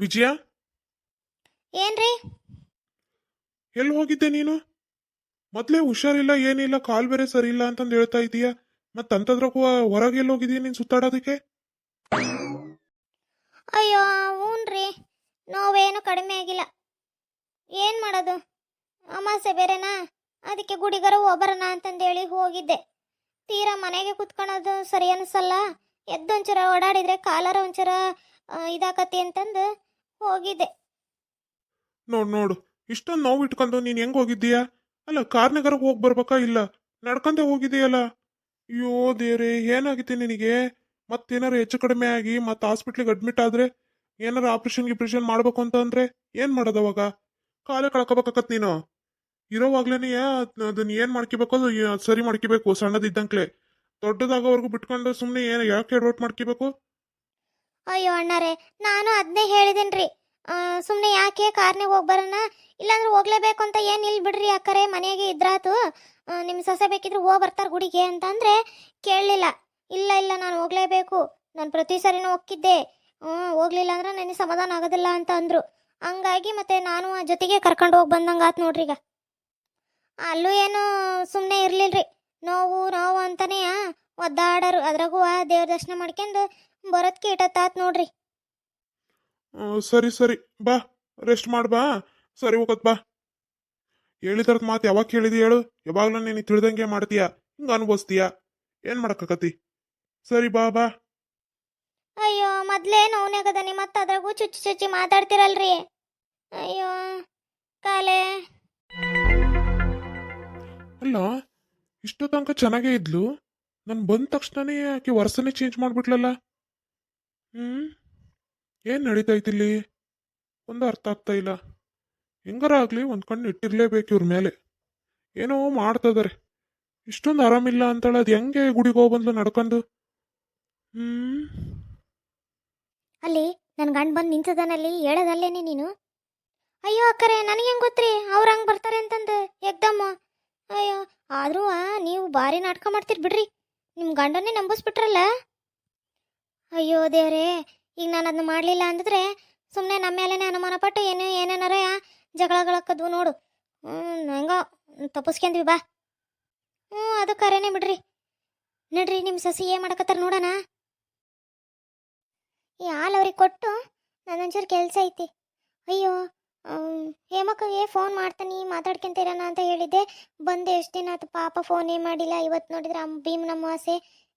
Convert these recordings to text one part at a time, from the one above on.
ವಿಜಯ, ಏನ್ರಿ? ಎಲ್ಲಿ ಹೋಗಿದ್ದೆ ನೀನು? ಮೊದ್ಲೇ ಹುಷಾರಿಲ್ಲ, ಏನಿಲ್ಲ, ಕಾಲ್ ಬೇರೆ ಸರಿ ಇಲ್ಲ ಅಂತಂದು ಹೇಳ್ತಾ ಇದೀಯ. ಮತ್ತಂತದ್ರಾಗೂ ಹೊರಗೆ ಎಲ್ಲಿ ಹೋಗಿದೀಯ ನೀನು ಸುತ್ತಾಡೋದಕ್ಕೆ? ಅಯ್ಯೋ ಹ್ಞೂನ್ರಿ, ನೋವೇನು ಕಡಿಮೆ ಆಗಿಲ್ಲ. ಏನು ಮಾಡೋದು, ಅಮಾಸೆ ಬೇರೆನಾ, ಅದಕ್ಕೆ ಗುಡಿಗರ ಹೋಗ್ಬರೋಣ ಅಂತಂದೇಳಿ ಹೋಗಿದ್ದೆ. ತೀರಾ ಮನೆಗೆ ಕುತ್ಕೊಳ್ಳೋದು ಸರಿ ಅನಿಸಲ್ಲ, ಎದ್ದೊಂಚೂರ ಓಡಾಡಿದ್ರೆ ಕಾಲರ ಒಂಚೂರ ಇದಾಕತಿ ಅಂತಂದು ಹೋಗಿದ್ದೆ. ನೋಡು ನೋಡು, ಇಷ್ಟೊಂದು ನೋವು ಇಟ್ಕೊಂಡು ನೀನು ಹೆಂಗ್ ಹೋಗಿದ್ದೀಯಾ? ಅಲ್ಲ, ಕಾರ್ನಾಗಾರ ಹೋಗಿ ಬರ್ಬೇಕಾ? ಇಲ್ಲ ನಡ್ಕೊಂಡೆ ಹೋಗಿದೀಯಲ್ಲ. ಅಯ್ಯೋ ದೇವ್ರೆ, ಏನಾಗಿತ್ತು ನಿನಗೆ? ಮತ್ತೇನಾರು ಹೆಚ್ಚು ಕಡಿಮೆ ಆಗಿ ಮತ್ತೆ ಹಾಸ್ಪಿಟ್ಲಿಗೆ ಅಡ್ಮಿಟ್ ಆದ್ರೆ, ಏನಾರು ಆಪರೇಷನ್ ಗಿಪ್ರೇಷನ್ ಮಾಡ್ಬೇಕು ಅಂತ ಅಂದ್ರೆ ಏನ್ ಮಾಡೋದು ಅವಾಗ? ಕಾಲೇ ಕಳ್ಕೊಬೇಕಾಕತ್ ನೀನು. ಇರೋವಾಗ್ಲೇನೆ ಅದನ್ನ ಏನ್ ಮಾಡ್ಕೋಬೇಕು, ಅದು ಸರಿ ಮಾಡ್ಕೋಬೇಕು ಸಣ್ಣದಿದ್ದಂಕ್ಲೆ. ದೊಡ್ಡದಾಗೋವರೆಗೂ ಬಿಟ್ಕೊಂಡು ಸುಮ್ಮನೆ ಏನು ಯಾಕೆ ಎಡವಟ್ ಮಾಡ್ಕೋಬೇಕು? ಅಯ್ಯೋ ಅಣ್ಣಾರೇ, ನಾನು ಅದನ್ನೇ ಹೇಳಿದೇನ್ರಿ. ಸುಮ್ಮನೆ ಯಾಕೆ ಕಾರ್ನಾಗ ಹೋಗಿ ಬರೋಣ, ಇಲ್ಲಾಂದ್ರೆ ಹೋಗ್ಲೇಬೇಕು ಅಂತ ಏನು ಇಲ್ಲಿ ಬಿಡ್ರಿ ಅಕ್ಕರೆ, ಮನೆಗೆ ಇದ್ರಾತು. ನಿಮ್ಮ ಸೊಸೆ ಬೇಕಿದ್ರೆ ಹೋಗಿ ಬರ್ತಾರೆ ಗುಡಿಗೆ ಅಂತಂದ್ರೆ ಕೇಳಲಿಲ್ಲ. ಇಲ್ಲ ಇಲ್ಲ, ನಾನು ಹೋಗ್ಲೇಬೇಕು, ನಾನು ಪ್ರತಿ ಸರಿನೂ ಹೋಗಿದ್ದೆ, ಹೋಗ್ಲಿಲ್ಲ ಅಂದ್ರೆ ನನಗೆ ಸಮಾಧಾನ ಆಗೋದಿಲ್ಲ ಅಂತ ಅಂದರು. ಹಂಗಾಗಿ ಮತ್ತೆ ನಾನು ಆ ಜೊತೆಗೆ ಕರ್ಕೊಂಡು ಹೋಗಿ ಬಂದಂಗೆ ಆತು ನೋಡ್ರಿ. ಈಗ ಅಲ್ಲೂ ಏನು ಸುಮ್ಮನೆ ಇರ್ಲಿಲ್ರಿ, ನೋವು ನೋವು ಅಂತಾನೆ ಒದ್ದಾಡರು. ಅದ್ರಾಗೂ ದೇವ್ರ ದರ್ಶನ ಮಾಡ್ಕೊಂಡು ಬರೋದಕ್ಕೆ ಇಟ್ಟತ್ತಾತ್ ನೋಡ್ರಿ. ಸರಿ ಸರಿ, ಬಾ ರೆಸ್ಟ್ ಮಾಡ್ಬಾ. ಸರಿ ಹೋಗತ್ ಬಾ. ಹೇಳಿದ್ರದ್ ಮಾತು ಯಾವಾಗ ಕೇಳಿದಿ ಹೇಳು? ಯಾವಾಗ್ಲೂ ನೀನು ತಿಳಿದಂಗೆ ಮಾಡ್ತೀಯ, ಹಿಂಗ ಅನುಭವಿಸ್ತೀಯ. ಏನ್ ಮಾಡಕ್ಕಾಕತಿ? ಸರಿ ಬಾ ಬಾ. ಅಯ್ಯೋ ಮೊದ್ಲೇ ನೋವ್ನಾಗದನಿ, ಮತ್ತೆ ಅದ್ರಾಗೂ ಚುಚ್ಚಿ ಚುಚ್ಚಿ ಮಾತಾಡ್ತಿರಲ್ರಿ. ಅಯ್ಯೋ ಕಾಲೇ. ಅಲ್ಲ, ಇಷ್ಟೋ ತನಕ ಚೆನ್ನಾಗೇ ಇದ್ಲು, ನಾನು ಬಂದ ತಕ್ಷಣನೇ ಆಕೆ ವರ್ಷನೇ ಚೇಂಜ್ ಮಾಡ್ಬಿಟ್ಲಲ್ಲ. ಹ್ಮ್ ಏನ್ ನಡೀತಾ ಇಲ್ಲಿ? ಒಂದು ಅರ್ಥ ಆಗ್ತಾ ಇಲ್ಲ. ಹೆಂಗಾರ ಆಗ್ಲಿ ಒಂದ್ ಕಣ್ಣು ಇಟ್ಟಿರ್ಲೇಬೇಕು ಇವ್ರ ಮೇಲೆ. ಏನೋ ಮಾಡ್ತದಾರೆ. ಇಷ್ಟೊಂದು ಆರಾಮಿಲ್ಲ ಅಂತಾಳೆ, ಅದು ಹೆಂಗೆ ಗುಡಿಗೆ ಹೋಗ್ಬಂದ್ಲು ನಡ್ಕೊಂಡು? ಹ್ಮ್ ಅಲ್ಲಿ ನನ್ನ ಗಂಡ ಬಂದು ನಿಂತದನಲ್ಲಿ ಹೇಳೋದಲ್ಲೇನೆ ನೀನು? ಅಯ್ಯೋ ಅಕ್ಕರೆ, ನನಗೆ ಹೆಂಗೆ ಗೊತ್ತ್ರಿ ಅವ್ರು ಹಂಗೆ ಬರ್ತಾರೆ ಅಂತಂದು ಎಕ್ದಮ್ಮ. ಅಯ್ಯೋ ಆದ್ರೂ ನೀವು ಭಾರಿ ನಾಟಕ ಮಾಡ್ತೀರಿ ಬಿಡ್ರಿ, ನಿಮ್ಮ ಗಂಡನ್ನೇ ನಂಬಿಸ್ಬಿಟ್ರಲ್ಲ. ಅಯ್ಯೋ ದೇವ್ರೇ, ಈಗ ನಾನು ಅದನ್ನ ಮಾಡಲಿಲ್ಲ ಅಂದಿದ್ರೆ ಸುಮ್ಮನೆ ನಮ್ಮ ಮೇಲೇನೆ ಅನುಮಾನ ಪಟ್ಟು ಏನೇನಾರ ಜಗಳಗಳಕ್ಕದ್ವು ನೋಡು. ಹೆಂಗೋ ತಪ್ಪಿಸ್ಕೊಂಡ್ವಿ ಬಾ. ಅದು ಕರೆನೇ ಬಿಡ್ರಿ. ನಡ್ರಿ ನಿಮ್ಮ ಸಸಿ ಏನು ಮಾಡಕತ್ತಾರ ನೋಡೋಣ. ಈ ಹಾಲು ಅವ್ರಿಗೆ ಕೊಟ್ಟು ನನ್ನೊಂಚೂರು ಕೆಲಸ ಐತಿ. ಅಯ್ಯೋ ಹೇಮಕ್ಕಗೆ ಫೋನ್ ಮಾಡ್ತಾನೆ, ಮಾತಾಡ್ಕೊಂತೀರಣ ಅಂತ ಹೇಳಿದ್ದೆ. ಬಂದೆ ಎಷ್ಟು ದಿನ ಆಯ್ತು, ಪಾಪ ಫೋನೇ ಮಾಡಿಲ್ಲ. ಇವತ್ತು ನೋಡಿದ್ರೆ ಭೀಮನ ಅಮಾವಾಸ್ಯೆ,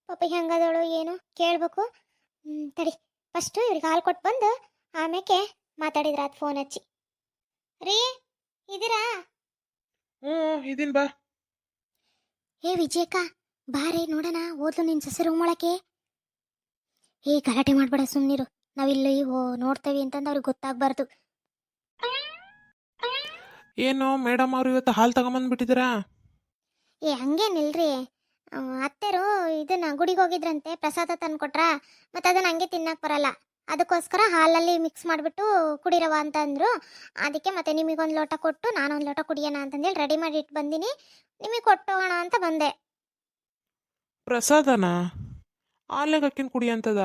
ಪಾಪ ಹೆಂಗದಳು ಏನು ಕೇಳಬೇಕು. ತಡಿ, ಫಸ್ಟು ಇವ್ರಿಗೆ ಹಾಲು ಕೊಟ್ಟು ಬಂದು ಆಮೇಲೆ ಮಾತಾಡಿದ್ರ ಅದು ಫೋನ್ ಹಚ್ಚಿ. ರೀ ಇದೀರಾ? ಇದೀನ್ ಬಾ. ಏ ವಿಜಯಕ್ಕ, ಬಾರೇ ನೋಡೋಣ, ಓದ್ಲು ನಿನ್ನ ಸಸಿ ರೂಮ್ ಒಳಕ್ಕೆ. ಏ ಗಲಾಟೆ ಮಾಡಬೇಡ, ಸುಮ್ಮನಿರು. ನಾವಿಲ್ಲಿ ನೋಡ್ತೇವೆ ಅಂತಂದು ಅವ್ರಿಗೆ ಗೊತ್ತಾಗಬಾರ್ದು. ಏನು ಮೇಡಮ್ ಅವ್ರು ಇವತ್ತು ಹಾಲು ತಗೊಂಬಂದ್ಬಿಟ್ಟಿದ್ದೀರಾ? ಏ ಹಂಗೇನಿಲ್ರಿ, ಅತ್ತೆರು ಇದನ್ನ ಗುಡಿಗೆ ಹೋಗಿದ್ರಂತೆ, ಪ್ರಸಾದ ತಂದು ಕೊಟ್ರಾ, ಮತ್ತು ಅದನ್ನ ಹಂಗೆ ತಿನ್ನಕ್ಕೆ ಬರಲ್ಲ, ಅದಕ್ಕೋಸ್ಕರ ಹಾಲಲ್ಲಿ ಮಿಕ್ಸ್ ಮಾಡಿಬಿಟ್ಟು ಕುಡಿರವ ಅಂತ ಅಂದರು. ಅದಕ್ಕೆ ಮತ್ತೆ ನಿಮಗೊಂದು ಲೋಟ ಕೊಟ್ಟು ನಾನೊಂದು ಲೋಟ ಕುಡಿಯೋಣ ಅಂತಂದೇಳಿ ರೆಡಿ ಮಾಡಿ ಇಟ್ಟು ಬಂದೀನಿ. ನಿಮಗೆ ಕೊಟ್ಟೋಗೋಣ ಅಂತ ಬಂದೆ. ಪ್ರಸಾದನಾ? ಹಾಲಾಗ ಅಕ್ಕಿನ ಕುಡಿಯಂತದ?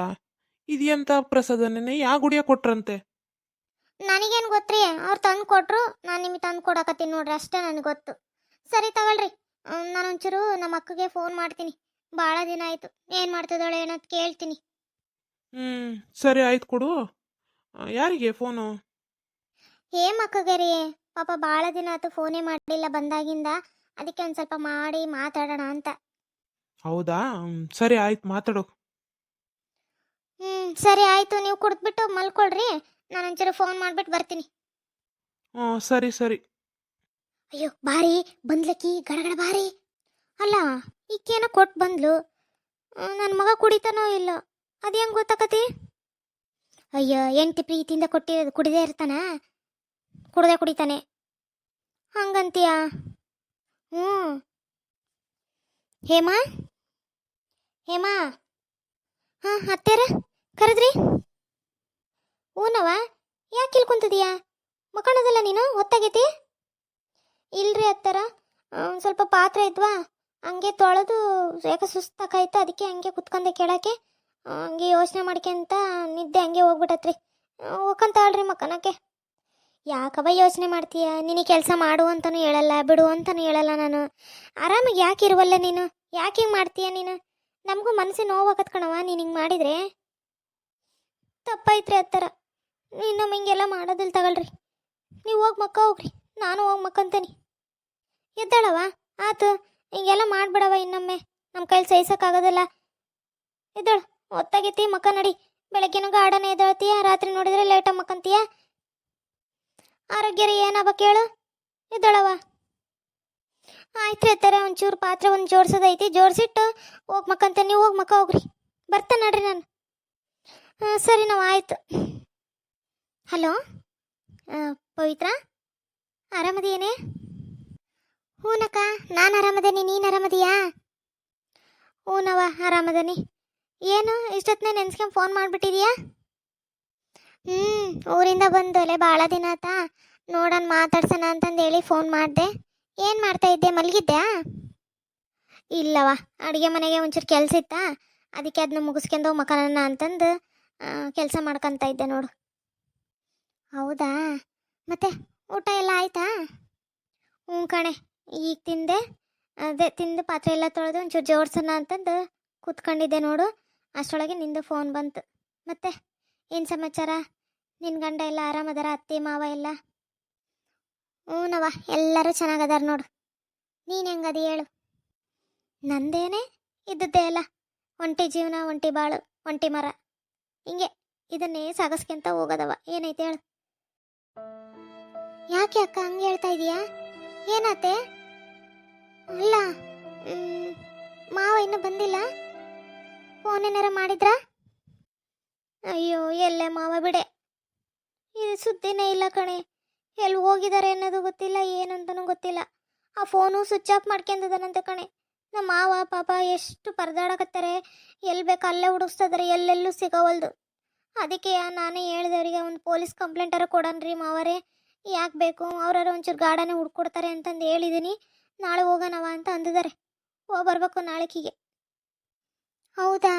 ಇದೆಂತ ಪ್ರಸಾದನೇ? ಯಾ ಗುಡಿಯ ಕೊಟ್ರಂತೆ? ನನಗೇನು ಗೊತ್ತ್ರಿ, ಅವ್ರು ತಂದು ಕೊಟ್ರು, ನಾನು ನಿಮಗೆ ತಂದು ಕೊಡಕತ್ತೀನಿ ನೋಡ್ರಿ, ಅಷ್ಟೇ ನನಗೆ ಗೊತ್ತು. ಸರಿ ತಗೊಳ್ರಿ, ನಾನೊಂಚೂರು ನಮ್ಮ ಅಕ್ಕಗೆ ಫೋನ್ ಮಾಡ್ತೀನಿ. ಭಾಳ ದಿನ ಆಯಿತು, ಏನು ಮಾಡ್ತಿದ್ದಾಳೆ ಏನಂತ ಕೇಳ್ತೀನಿ. ಸರಿ ಆಯ್ತು, ಕೊಡು. ಯಾರಿಗೆ ಫೋನು? ಹೇಮಕ್ಕಗೆ ರೀ, ಪಾಪ ಭಾಳ ದಿನ ಆಯ್ತು ಫೋನೇ ಮಾಡಲಿಲ್ಲ ಬಂದಾಗಿಂದ, ಅದಕ್ಕೆ ಒಂದು ಸ್ವಲ್ಪ ಮಾಡಿ ಮಾತಾಡೋಣ ಅಂತ. ಹೌದಾ? ಸರಿ ಆಯ್ತು, ಮಾತಾಡೋ. ಸರಿ ಆಯಿತು, ನೀವು ಕುಡಿದ್ಬಿಟ್ಟು ಮಲ್ಕೊಳ್ರಿ, ನಾನು ಒಂಚೂರು ಫೋನ್ ಮಾಡಿಬಿಟ್ಟು ಬರ್ತೀನಿ. ಸರಿ ಸರಿ. ಅಯ್ಯೋ ಬಾರಿ ಬಂದ್ಲಕ್ಕಿ, ಗಡಗಡ ಬಾರಿ. ಅಲ್ಲ, ಈಕೇನೋ ಕೊಟ್ಟು ಬಂದ್ಲು, ನನ್ನ ಮಗ ಕುಡಿತಾನೋ ಇಲ್ಲ, ಅದು ಹೆಂಗೆ ಗೊತ್ತಾಕತಿ? ಅಯ್ಯೋ ಎಂಟಿ ಪ್ರೀತಿಯಿಂದ ಕೊಟ್ಟಿರೋದು ಕುಡಿದೇ ಇರ್ತಾನ, ಕುಡ್ದೇ ಕುಡಿತಾನೆ ಹಂಗಂತೀಯ? ಹ್ಞೂ. ಹೇಮಾ, ಹೇಮಾ. ಹಾಂ ಅತ್ತೇರ ಕರೆದ್ರಿ? ಹೂನವ, ಯಾಕೆ ಇಲ್ಲಿ ಕುಂತಿದೀಯಾ? ಮಕ್ಕಳದಲ್ಲ ನೀನು, ಹೊತ್ತಾಗೈತಿ? ಇಲ್ರಿ ಅತ್ತಾರ, ಸ್ವಲ್ಪ ಪಾತ್ರೆ ಇದ್ವಾ, ಹಂಗೆ ತೊಳೆದು ಯಾಕೆ ಸುಸ್ತಾಕಾಯ್ತು, ಅದಕ್ಕೆ ಹಂಗೆ ಕುತ್ಕೊಂಡೆ ಕೇಳೋಕ್ಕೆ. ಹಂಗೆ ಯೋಚನೆ ಮಾಡ್ಕೊಂತ ನಿದ್ದೆ ಹಂಗೆ ಹೋಗ್ಬಿಟ್ಟತ್ರಿ. ಹೋಗಂತಾಳ್ರಿ ಮಕ್ಕನಕ್ಕೆ. ಯಾಕವ ಯೋಚನೆ ಮಾಡ್ತೀಯ? ನಿನಗೆ ಕೆಲಸ ಮಾಡು ಅಂತಲೂ ಹೇಳಲ್ಲ, ಬಿಡು ಅಂತಲೂ ಹೇಳಲ್ಲ ನಾನು. ಆರಾಮಾಗಿ ಯಾಕೆ ಇರುವಲ್ಲ ನೀನು? ಯಾಕೆ ಹಿಂಗೆ ಮಾಡ್ತೀಯ ನೀನು? ನಮಗೂ ಮನಸ್ಸಿಗೆ ನೋವಾಗತ್ ಕಣವ ನೀನು ಹಿಂಗೆ ಮಾಡಿದರೆ. ತಪ್ಪಾಯ್ತ್ರಿ ಆ ಥರ. ಇನ್ನೊಮ್ಮೆ ಹಿಂಗೆಲ್ಲ ಮಾಡೋದಿಲ್ಲ ತಗೊಳ್ರಿ. ನೀವು ಹೋಗಿ ಮಕ್ಕ ಹೋಗ್ರಿ, ನಾನು ಹೋಗಿ ಮಕ್ಕಂತೀನಿ. ಎದ್ದಾಳವ? ಆತು, ಹಿಂಗೆಲ್ಲ ಮಾಡ್ಬಿಡವ ಇನ್ನೊಮ್ಮೆ. ನಮ್ಮ ಕೈಲಿ ಸಹಿಸೋಕ್ಕಾಗೋದಿಲ್ಲ. ಎದ್ದಾಳು, ಹೊತ್ತಾಗೈತಿ, ಮಕ್ಕ ನಡಿ. ಬೆಳಗ್ಗೆನೂ ಗಾರ್ಡನ್ ಎದ್ದಾಳ್ತೀಯ, ರಾತ್ರಿ ನೋಡಿದ್ರೆ ಲೇಟಾಗಿ ಮಕ್ಕಂತೀಯ. ಆರೋಗ್ಯ ರೀ ಏನವ ಕೇಳು. ಎದ್ದಾಳವ? ಆಯ್ತು ರೀ ಒಂಚೂರು ಪಾತ್ರೆ ಒಂದು ಜೋಡ್ಸೋದೈತಿ, ಜೋಡಿಸಿಟ್ಟು ಹೋಗಿ ಮಕ್ಕಂತ. ನೀವು ಹೋಗಿ ಮಕ್ಕ ಹೋಗ್ರಿ, ಬರ್ತಾನೆ ನಡ್ರಿ ನಾನು. ಹಾಂ ಸರಿ, ನಾವು ಆಯ್ತು. ಹಲೋ ಪವಿತ್ರ, ಆರಾಮದೇನೆ? ಹೂನಕ್ಕ, ನಾನು ಆರಾಮದೇನಿ. ನೀನು ಆರಾಮದೀಯಾ? ಹೂನವ ಆರಾಮದನಿ. ಏನು ಇಷ್ಟೊತ್ತನೇ ನೆನ್ಸ್ಕೊಂಡು ಫೋನ್ ಮಾಡಿಬಿಟ್ಟಿದೀಯಾ? ಊರಿಂದ ಬಂದಲೆ ಭಾಳ ದಿನ ಆತಾ, ನೋಡೋಣ ಮಾತಾಡ್ಸೋಣ ಅಂತಂದೇಳಿ ಫೋನ್ ಮಾಡಿದೆ. ಏನು ಮಾಡ್ತಾ ಇದ್ದೆ, ಮಲಗಿದ್ದೆ? ಇಲ್ಲವ, ಅಡುಗೆ ಮನೆಗೆ ಒಂಚೂರು ಕೆಲಸ ಇತ್ತಾ, ಅದಕ್ಕೆ ಅದನ್ನ ಮುಗಿಸ್ಕೊಂಡು ಮಕ್ಕಳನ್ನ ಅಂತಂದು ಕೆಲಸ ಮಾಡ್ಕೊತ ಇದ್ದೆ ನೋಡು. ಹೌದಾ, ಮತ್ತೆ ಊಟ ಎಲ್ಲ ಆಯ್ತಾ? ಹ್ಞೂ ಕಣೆ, ಈಗ ತಿಂದೆ. ಅದೇ ತಿಂದು ಪಾತ್ರೆ ಎಲ್ಲ ತೊಳೆದು ಒಂಚೂರು ಜೋಡ್ಸೋಣ ಅಂತಂದು ಕೂತ್ಕೊಂಡಿದ್ದೆ ನೋಡು. ಅಷ್ಟರೊಳಗೆ ನಿಂದು ಫೋನ್ ಬಂತು. ಮತ್ತೆ ಏನು ಸಮಾಚಾರ? ನಿನ್ನ ಗಂಡ ಎಲ್ಲ ಆರಾಮದಾರ? ಅತ್ತೆ ಮಾವ ಎಲ್ಲ? ಹ್ಞೂನವ, ಎಲ್ಲರೂ ಚೆನ್ನಾಗದಾರ ನೋಡು. ನೀನು ಹೆಂಗದಿ ಹೇಳು? ನಂದೇನೆ ಇದ್ದದ್ದೇ ಅಲ್ಲ, ಒಂಟಿ ಜೀವನ, ಒಂಟಿ ಬಾಳು, ಒಂಟಿ ಮರ, ಹಿಂಗೆ ಇದನ್ನೇ ಸಾಗಿಸ್ಕೊಂತ ಹೋಗೋದವ. ಏನೈತೆ ಹೇಳು? ಯಾಕೆ ಅಕ್ಕ ಹಂಗೆ ಹೇಳ್ತಾ ಇದೀಯಾ? ಏನಾತೆ? ಅಲ್ಲ, ಮಾವ ಇನ್ನೂ ಬಂದಿಲ್ಲ? ಫೋನ್ ಏನಾರ ಮಾಡಿದ್ರಾ? ಅಯ್ಯೋ, ಎಲ್ಲೇ ಮಾವ ಬಿಡೆ, ಇದು ಸುದ್ದಿನೇ ಇಲ್ಲ ಕಣೆ. ಎಲ್ಲಿ ಹೋಗಿದ್ದಾರೆ ಅನ್ನೋದು ಗೊತ್ತಿಲ್ಲ, ಏನಂತನೂ ಗೊತ್ತಿಲ್ಲ. ಆ ಫೋನು ಸ್ವಿಚ್ ಆಫ್ ಮಾಡ್ಕೊಂಡಿದ್ದಾನಂತೆ ಕಣೆ. ನಮ್ಮ ಮಾವ ಪಾಪ ಎಷ್ಟು ಪರದಾಡಕತ್ತಾರೆ, ಎಲ್ಲಿ ಬೇಕು ಅಲ್ಲೇ ಹುಡುಕ್ತಿದ್ದಾರೆ, ಎಲ್ಲೆಲ್ಲೂ ಸಿಗೋವಲ್ದು. ಅದಕ್ಕೆ ನಾನೇ ಹೇಳಿದವರಿಗೆ ಒಂದು ಪೊಲೀಸ್ ಕಂಪ್ಲೇಂಟಾರ ಕೊಡನ್ರಿ ಮಾವರೇ, ಯಾಕೆ ಬೇಕು, ಅವ್ರಾರು ಒಂಚೂರು ಗಾರ್ಡನೇ ಹುಡ್ಕೊಡ್ತಾರೆ ಅಂತಂದು ಹೇಳಿದ್ದೀನಿ. ನಾಳೆ ಹೋಗೋಣವ ಅಂತ ಅಂದಿದ್ದಾರೆ. ಹೋಗಿ ಬರ್ಬೇಕು ನಾಳೆಕಿಗೆ. ಹೌದಾ?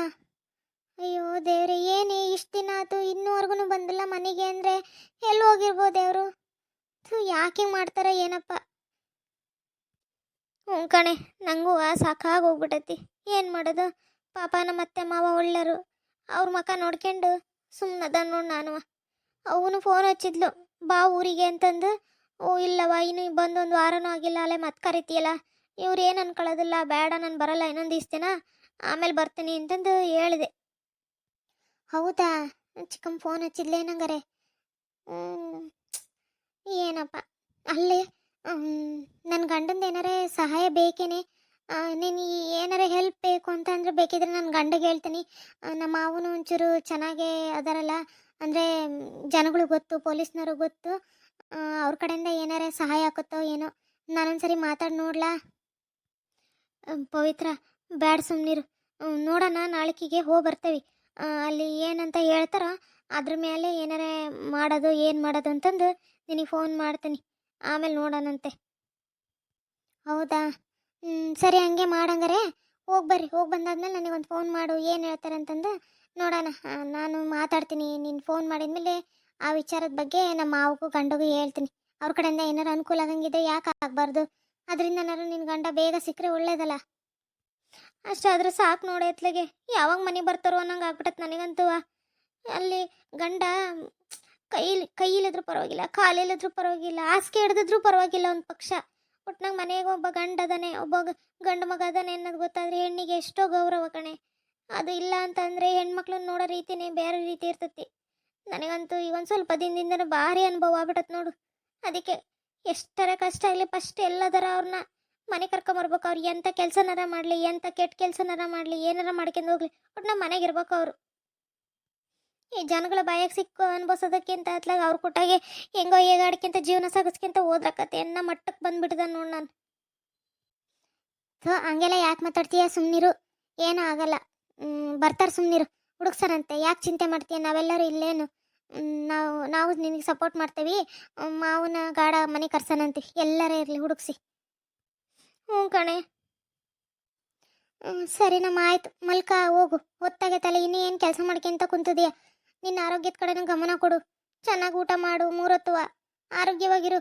ಅಯ್ಯೋ ದೇವ್ರೆ, ಏನೇ ಇಷ್ಟು ದಿನ ಆಯ್ತು ಇನ್ನೂವರೆಗೂ ಬಂದಿಲ್ಲ ಮನೆಗೆ ಅಂದರೆ ಎಲ್ಲಿ ಹೋಗಿರ್ಬೋದು ಅವರು? ಯಾಕೆ ಹಿಂಗೆ ಮಾಡ್ತಾರೆ ಏನಪ್ಪ? ಹ್ಞೂ ಕಣೆ, ನನಗೂ ಸಾಕಾಗಿ ಹೋಗ್ಬಿಟ್ಟೈತಿ. ಏನು ಮಾಡೋದು? ಪಾಪ ನಮ್ಮ ಅತ್ತೆ ಮಾವ ಒಳ್ಳೆರು, ಅವ್ರ ಮಕ್ಕ ನೋಡ್ಕೊಂಡು ಸುಮ್ಮನದ ನೋಡಿ ನಾನು. ಅವನು ಫೋನ್ ಹಚ್ಚಿದ್ಲು, ಬಾ ಊರಿಗೆ ಅಂತಂದು. ಓ ಇಲ್ಲವ, ಇನ್ನು ಬಂದೊಂದು ವಾರನೂ ಆಗಿಲ್ಲ, ಅಲ್ಲೇ ಮತ್ತೆ ಕರಿತೀಯಲ್ಲ, ಇವ್ರು ಏನು ಅನ್ಕೊಳ್ಳೋದಿಲ್ಲ, ಬೇಡ ನಾನು ಬರಲ್ಲ, ಇನ್ನೊಂದು ದಿವ್ಸ ದಿನ ಆಮೇಲೆ ಬರ್ತೀನಿ ಅಂತಂದು ಹೇಳಿದೆ. ಹೌದಾ? ಚಿಕ್ಕಮ್ಮ ಫೋನ್ ಹಚ್ಚಿದ್ಲೇ ನಂಗಾರೆ? ಏನಪ್ಪ ಅಲ್ಲಿ, ನನ್ನ ಗಂಡಂದು ಏನಾರೇ ಸಹಾಯ ಬೇಕೇನೆ? ನೀನು ಏನಾರ ಹೆಲ್ಪ್ ಬೇಕು ಅಂತ ಅಂದರೆ ಬೇಕಿದ್ರೆ ನನ್ನ ಗಂಡಗೆ ಹೇಳ್ತೀನಿ. ನಮ್ಮ ಮಾವನು ಒಂಚೂರು ಚೆನ್ನಾಗೇ ಅದಾರಲ್ಲ, ಅಂದರೆ ಜನಗಳು ಗೊತ್ತು, ಪೊಲೀಸ್ನವರು ಗೊತ್ತು. ಅವ್ರ ಕಡೆಯಿಂದ ಏನಾರ ಸಹಾಯ ಆಗುತ್ತೋ ಏನೋ, ನಾನೊಂದ್ಸರಿ ಮಾತಾಡಿ ನೋಡ್ಲಾ? ಪವಿತ್ರ, ಬ್ಯಾಡ ಸುಮ್ಮನಿರು. ನೋಡೋಣ, ನಾಳೆಕಿಗೆ ಹೋಗಿ ಬರ್ತೇವೆ. ಅಲ್ಲಿ ಏನಂತ ಹೇಳ್ತಾರ ಅದ್ರ ಮೇಲೆ ಏನಾರ ಮಾಡೋದು, ಏನು ಮಾಡೋದು ಅಂತಂದು ನಿನಗೆ ಫೋನ್ ಮಾಡ್ತೀನಿ, ಆಮೇಲೆ ನೋಡೋಣಂತೆ. ಹೌದಾ? ಸರಿ, ಹಂಗೆ ಮಾಡಂಗಾರೆ. ಹೋಗಿ ಬರ್ರಿ, ಹೋಗಿ ಬಂದಾದ್ಮೇಲೆ ನನಗೊಂದು ಫೋನ್ ಮಾಡು, ಏನು ಹೇಳ್ತಾರೆ ಅಂತಂದು ನೋಡೋಣ. ನಾನು ಮಾತಾಡ್ತೀನಿ, ನೀನು ಫೋನ್ ಮಾಡಿದ್ಮೇಲೆ ಆ ವಿಚಾರದ ಬಗ್ಗೆ ನಮ್ಮ ಮಾವಗೂ ಗಂಡಗೂ ಹೇಳ್ತೀನಿ. ಅವ್ರ ಕಡೆಯಿಂದ ಏನಾರು ಅನುಕೂಲ ಆಗಂಗಿದೆ, ಯಾಕೆ ಆಗಬಾರ್ದು? ಅದರಿಂದ ಏನಾರು ನಿನ್ನ ಗಂಡ ಬೇಗ ಸಿಕ್ಕರೆ ಒಳ್ಳೇದಲ್ಲ. ಅಷ್ಟಾದ್ರೂ ಸಾಕು ನೋಡಿ ಎತ್ಲೆಗೆ. ಯಾವಾಗ ಮನೆ ಬರ್ತಾರೋ ಅನ್ನಂಗೆ ಆಗ್ಬಿಟ್ಟತ್ ನನಗಂತೂ. ಅಲ್ಲಿ ಗಂಡ ಕೈಯಿಲ್ಲಿದ್ರೂ ಪರವಾಗಿಲ್ಲ, ಕಾಲಿಲ್ಲಿದ್ರೂ ಪರವಾಗಿಲ್ಲ, ಹಾಸಿಗೆ ಹಿಡ್ದಿದ್ರೂ ಪರವಾಗಿಲ್ಲ, ಒಂದು ಪಕ್ಷ ಒಟ್ನಾಗ ಮನೆಗೆ ಒಬ್ಬ ಗಂಡ ಅದಾನೆ, ಒಬ್ಬ ಗಂಡು ಮಗ ಅದಾನೆ ಅನ್ನೋದು ಗೊತ್ತಾದ್ರೆ ಹೆಣ್ಣಿಗೆ ಎಷ್ಟೋ ಗೌರವ ಕಣೆ. ಅದು ಇಲ್ಲ ಅಂತಂದರೆ ಹೆಣ್ಮಕ್ಳನ್ನ ನೋಡೋ ರೀತಿನೇ ಬೇರೆ ರೀತಿ ಇರ್ತೈತಿ. ನನಗಂತೂ ಈಗ ಒಂದು ಸ್ವಲ್ಪ ದಿನದಿಂದನೂ ಭಾರಿ ಅನುಭವ ಆಗ್ಬಿಟ್ಟತ್ ನೋಡು. ಅದಕ್ಕೆ ಎಷ್ಟರ ಕಷ್ಟ ಆಗಲಿ ಫಸ್ಟ್ ಎಲ್ಲದರ ಅವ್ರನ್ನ ಮನೆ ಕರ್ಕೊಂಬರ್ಬೇಕು. ಅವ್ರು ಎಂಥ ಕೆಲಸನಾರ ಮಾಡಲಿ, ಎಂಥ ಕೆಟ್ಟ ಕೆಲಸನಾರ ಮಾಡಲಿ, ಏನಾರ ಮಾಡ್ಕೊಂಡು ಹೋಗ್ಲಿ, ಒಟ್ಟು ನಮ್ಮ ಮನೆಗೆ ಇರ್ಬೇಕು ಅವರು. ಈ ಜನಗಳ ಬಾಯಾಗ ಸಿಕ್ಕು ಅನ್ಭವಿಸೋದಕ್ಕಿಂತ ಅತ್ಲಾಗ ಅವ್ರ ಕೊಟ್ಟಾಗೆ ಹೆಂಗೋ ಹೇಗಾಡ್ಕಿಂತ ಜೀವನ ಸಾಗಿಸ್ಕಿಂತ ಹೋದ್ರಕತ್ತೆ ಎನ್ನ ಮಟ್ಟಕ್ಕೆ ಬಂದ್ಬಿಟ್ಟಿದ ನೋಡಿ ನಾನು. ಹಂಗೆಲ್ಲ ಯಾಕೆ ಮಾತಾಡ್ತೀಯ? ಸುಮ್ಮನಿರು, ಏನೂ ಆಗಲ್ಲ. ಬರ್ತಾರೆ, ಸುಮ್ಮನಿರು, ಹುಡುಕ್ಸರಂತೆ. ಯಾಕೆ ಚಿಂತೆ ಮಾಡ್ತೀಯ? ನಾವೆಲ್ಲರೂ ಇಲ್ಲೇನು, ನಾವು ನಿನಗೆ ಸಪೋರ್ಟ್ ಮಾಡ್ತೇವೆ. ಮಾವನ ಗಾಡ ಮನೆ ಕರ್ಸನಂತೆ, ಎಲ್ಲರೇ ಇರಲಿ ಹುಡುಕ್ಸಿ. ಹ್ಞೂ ಕಣೆ. ಸರಿ ನಮ್ಮ ಆಯ್ತು, ಮಲ್ಕ ಹೋಗು, ಹೊತ್ತಾಗೈತಲ್ಲ, ಇನ್ನೂ ಏನು ಕೆಲಸ ಮಾಡ್ಕೊಂತ ಕುಂತಿದೀಯ? ನಿನ್ನ ಆರೋಗ್ಯದ ಕಡೆನೂ ಗಮನ ಕೊಡು. ಚೆನ್ನಾಗಿ ಊಟ ಮಾಡು, ಮೂರೊತ್ತುವ ಆರೋಗ್ಯವಾಗಿರು.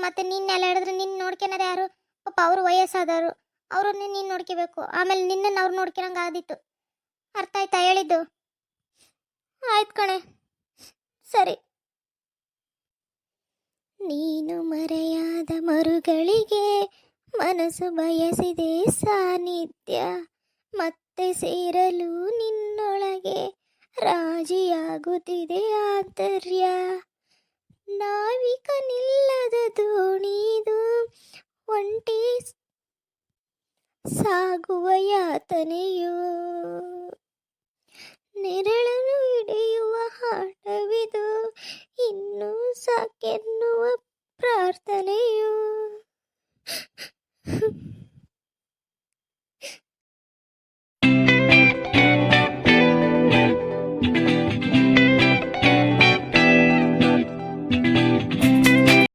ಮತ್ತೆ ನಿನ್ನೆಲ್ಲ ಹೇಳಿದ್ರೆ ನಿನ್ನ ನೋಡ್ಕೊಳೋರು ಯಾರು? ಪಾಪ ಅವರು ವಯಸ್ಸಾದವರು, ಅವ್ರನ್ನ ನೀನು ನೋಡ್ಕೋಬೇಕು. ಆಮೇಲೆ ನಿನ್ನನ್ನು ಅವ್ರು ನೋಡ್ಕೊಳಂಗೆ ಆದಿತ್ತು. ಅರ್ಥ ಆಯ್ತಾ ಹೇಳಿದ್ದು? ಆಯ್ತು ಕಣೆ, ಸರಿ. ನೀನು ಮರೆಯಾದ ಮರುಗಳಿಗೆ ಮನಸ್ಸು ಬಯಸಿದೆ ಸಾನ್ನಿಧ್ಯ, ಮತ್ತೆ ಸೇರಲು ನಿನ್ನೊಳಗೆ ರಾಜಿಯಾಗುತ್ತಿದೆ ಆಂತರ್ಯ. ನಾವಿಕ ನಿಲ್ಲದ ದೋಣಿದು ಒಂಟಿ ಸಾಗುವ ಯಾತನೆಯೋ, ನೆರಳನ್ನು ಹಿಡಿಯುವ ಆಟವಿದು ಇನ್ನೂ ಸಾಕೆನ್ನುವ ಪ್ರಾರ್ಥನೆಯೋ.